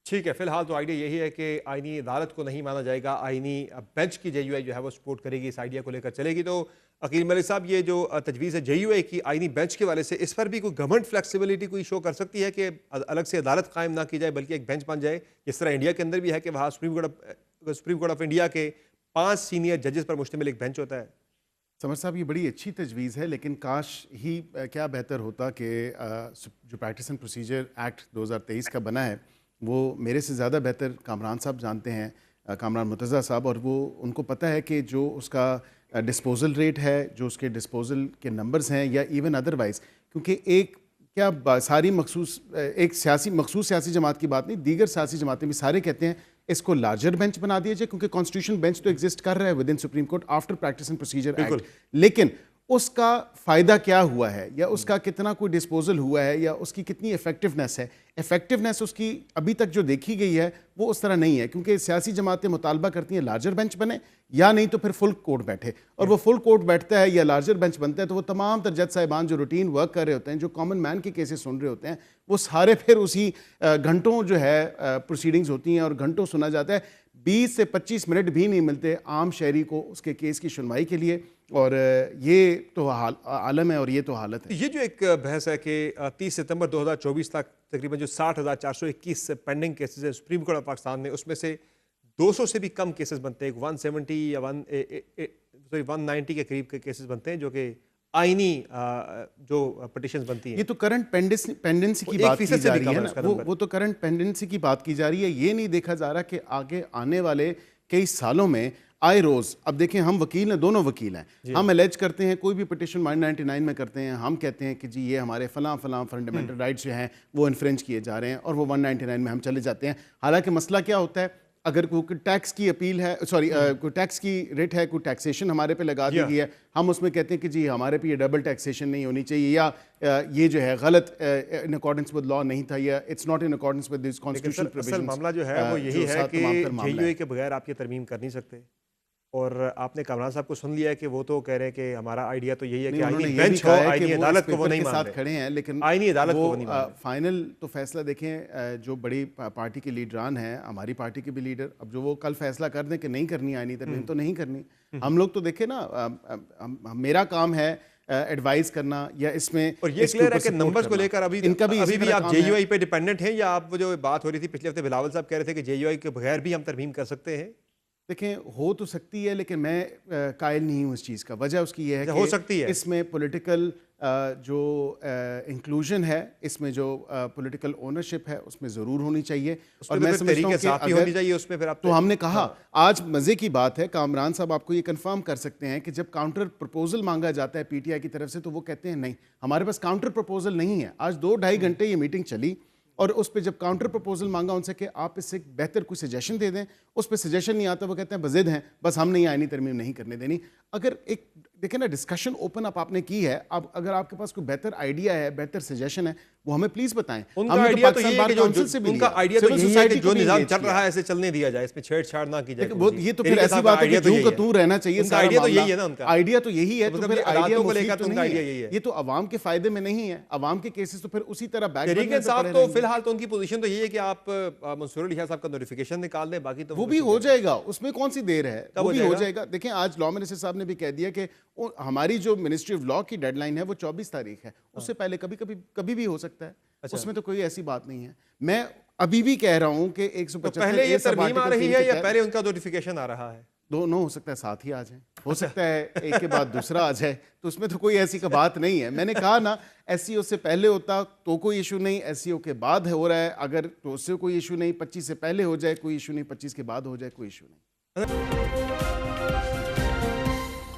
ٹھیک ہے، فی الحال تو آئیڈیا یہی ہے کہ آئینی عدالت کو نہیں مانا جائے گا، آئینی بینچ کی جے یو آئی جو ہے وہ سپورٹ کرے گی، اس آئیڈیا کو لے کر چلے گی۔ تو عقیل ملک صاحب، یہ جو تجویز ہے جے یو آئی کی آئینی بینچ کے والے سے، اس پر بھی کوئی گورنمنٹ فلیکسیبلٹی کوئی شو کر سکتی ہے کہ الگ سے عدالت قائم نہ کی جائے بلکہ ایک بینچ بن جائے، جس طرح انڈیا کے اندر بھی ہے کہ وہاں سپریم کورٹ آف انڈیا کے 5 سینئر ججز پر مشتمل ایک بینچ ہوتا ہے۔ سمر صاحب، یہ بڑی اچھی تجویز ہے، لیکن کاش ہی کیا بہتر ہوتا کہ جو پریکٹس اینڈ پروسیجر ایکٹ 2023 کا بنا ہے وہ میرے سے زیادہ بہتر کامران صاحب جانتے ہیں، کامران مرتضیٰ صاحب، اور وہ ان کو پتہ ہے کہ جو اس کا ڈسپوزل ریٹ ہے، جو اس کے ڈسپوزل کے نمبرز ہیں، یا ایون ادروائز، کیونکہ ایک کیا ساری ایک مخصوص سیاسی جماعت کی بات نہیں، دیگر سیاسی جماعتیں بھی سارے کہتے ہیں اس کو لارجر بینچ بنا دیا جائے، کیونکہ کانسٹیٹیوشن بینچ تو ایگزسٹ کر رہا ہے with in supreme court after practice and procedure act, لیکن اس کا فائدہ کیا ہوا ہے، یا اس کا کتنا کوئی ڈسپوزل ہوا ہے، یا اس کی کتنی ایفیکٹونیس ہے۔ ایفیکٹونیس اس کی ابھی تک جو دیکھی گئی ہے وہ اس طرح نہیں ہے، کیونکہ سیاسی جماعتیں مطالبہ کرتی ہیں لارجر بینچ بنے، یا نہیں تو پھر فل کورٹ بیٹھے، اور وہ فل کورٹ بیٹھتا ہے یا لارجر بینچ بنتا ہے تو وہ تمام تر جج صاحبان جو روٹین ورک کر رہے ہوتے ہیں، جو کامن مین کے کیسز سن رہے ہوتے ہیں، وہ سارے پھر اسی گھنٹوں جو ہے پروسیڈنگز ہوتی ہیں اور گھنٹوں سنا جاتا ہے، 20 سے 25 منٹ بھی نہیں ملتے عام شہری کو اس کے کیس کی سنوائی کے لیے، اور یہ تو عالم ہے اور یہ تو حالت ہے۔ یہ جو ایک بحث ہے کہ 30 ستمبر 2024 تک تقریباً جو 60,421 پینڈنگ کیسز ہیں سپریم کورٹ آف پاکستان میں، اس میں سے 200 سے بھی کم کیسز بنتے ہیں، 170 یا 190 کے قریب کے کیسز بنتے ہیں جو کہ آئینی جو پٹیشنز بنتی ہیں۔ یہ تو کرنٹ پینڈنسی کی بات کی جا رہی ہے نا، وہ تو کرنٹ پینڈنسی کی بات کی جا رہی ہے، یہ نہیں دیکھا جا رہا کہ آگے آنے والے کئی سالوں میں آئے روز، اب دیکھیں ہم وکیل ہیں، دونوں وکیل ہیں، ہم الیج کرتے ہیں، کوئی بھی پٹیشن 199 میں کرتے ہیں، ہم کہتے ہیں کہ جی یہ ہمارے فلاں فنڈامنٹل رائٹس جو ہیں وہ انفرنج کیے جا رہے ہیں، اور وہ 199 میں ہم چلے جاتے ہیں۔ حالانکہ مسئلہ کیا ہوتا ہے، اگر کوئی ٹیکس کی اپیل ہے، کوئی ٹیکس کی ریٹ ہے، کوئی ٹیکسیشن ہمارے پہ لگا دی گئی ہے، ہم اس میں کہتے ہیں کہ جی ہمارے پہ یہ ڈبل ٹیکسیشن نہیں ہونی چاہیے، یا یہ جو ہے غلط ان اکارڈنس ود لا نہیں تھا، یا it's not in accordance with this constitutional provisions. اصل معاملہ جو ہے وہ یہی ہے کہ جے یو اے کے بغیر آپ یہ ترمیم کر نہیں سکتے، اور آپ نے کامران صاحب کو سن لیا ہے کہ وہ تو کہہ رہے ہیں کہ ہمارا آئیڈیا تو یہی ہے کہ آئینی بینچ ہو، آئینی عدالت کو وہ نہیں مان رہے، کھڑے ہیں، لیکن آئینی عدالت کو وہ نہیں مان رہے۔ فائنل تو فیصلہ دیکھیں، جو بڑی پارٹی کے لیڈران ہیں، ہماری پارٹی کے بھی لیڈر، اب جو وہ کل فیصلہ کر دیں کہ نہیں کرنی آئینی ترمیم تو نہیں کرنی، ہم لوگ تو دیکھیں نا، میرا کام ہے ایڈوائز کرنا، یا اس میں اور یہ کلیئر ہے کہ نمبرز کو لے کر ابھی بھی آپ جے یو آئی پہ ڈیپینڈنٹ ہیں، یا آپ جو بات ہو رہی تھی پچھلے ہفتے بلاول صاحب کہہ رہے تھے کہ جے یو آئی کے بغیر بھی ہم ترمیم کر سکتے ہیں؟ دیکھیں ہو تو سکتی ہے، لیکن میں قائل نہیں ہوں اس چیز کا۔ وجہ اس کی یہ ہے ہو سکتی ہے، اس میں پولیٹیکل جو انکلوژن ہے، اس میں جو پولیٹیکل اونرشپ ہے، اس میں ضرور ہونی چاہیے، اور میں سمجھتا ہوں کہ ہونی چاہیے اس میں۔ پھر تو ہم نے کہا آج مزے کی بات ہے، کامران صاحب آپ کو یہ کنفرم کر سکتے ہیں کہ جب کاؤنٹر پروپوزل مانگا جاتا ہے پی ٹی آئی کی طرف سے تو وہ کہتے ہیں نہیں، ہمارے پاس کاؤنٹر پروپوزل نہیں ہے۔ آج 2-2.5 گھنٹے یہ میٹنگ چلی، اور اس پہ جب کاؤنٹر پروپوزل مانگا ان سے کہ آپ اس سے بہتر کوئی سجیشن دے دیں، اس پہ سجیشن نہیں آتا، وہ کہتے ہیں بضد ہیں، بس ہم نہیں آئینی ترمیم نہیں کرنے دینی۔ اگر ایک دیکھیں نا ڈسکشن اوپن اپ آپ نے کی ہے، اب اگر آپ کے پاس کوئی بہتر آئیڈیا ہے، بہتر سجیشن ہے، وہ ہمیں پلیز بتائیں۔ ان کا آئیڈیا تو یہ ہے کہ جو نظام چل رہا ہے ایسے چلنے دیا جائے، اس میں چھیڑ چھاڑ نہ کی جائے۔ یہ تو پھر ایسی بات ہے کہ جو کتوں رہنا چاہیے، آئیڈیا تو یہی ہے نا ان کا، آئیڈیا تو یہی ہے، تو پھر آئیڈیا کو لے کر ان کا آئیڈیا یہی ہے، یہ تو عوام کے فائدے میں نہیں ہے، عوام کے کیسز تو پھر اسی طرح بیک تحریک انصاف تو فی الحال تو ان کی پوزیشن تو یہی ہے کہ آپ منصور علی شاہ صاحب کا نوٹیفیکیشن نکال دیں، باقی تو وہ بھی ہو جائے گا، اس میں کون سی دیر ہے، وہ بھی ہو جائے گا۔ دیکھیں آج لا منسٹر صاحب نے بھی کہہ دیا کہ ہماری جو منسٹری آف لا کی ڈیڈ لائن ہے وہ 24 تاریخ ہے، اس سے پہلے کبھی بھی ہو سکتا ہے، اس میں تو کوئی ایسی بات نہیں ہے۔ میں ابھی بھی کہہ رہا ہوں کہ 175 پہلے یہ ترمیم آ رہی ہے یا پہلے ان کا نوٹیفیکیشن آ رہا ہے؟ دونوں ہو سکتا ہے ساتھ ہی آ جائیں، ہو سکتا ہے ایک کے بعد دوسرا آ جائے، تو اس میں تو کوئی ایسی بات نہیں ہے۔ میں نے کہا نا ایس سی او سے پہلے ہوتا تو کوئی ایشو نہیں، ایس سی او کے بعد ہو رہا ہے اگر تو اس سے کوئی ایشو نہیں، 25 سے پہلے ہو جائے کوئی ایشو نہیں، 25 کے بعد ہو جائے کوئی ایشو نہیں۔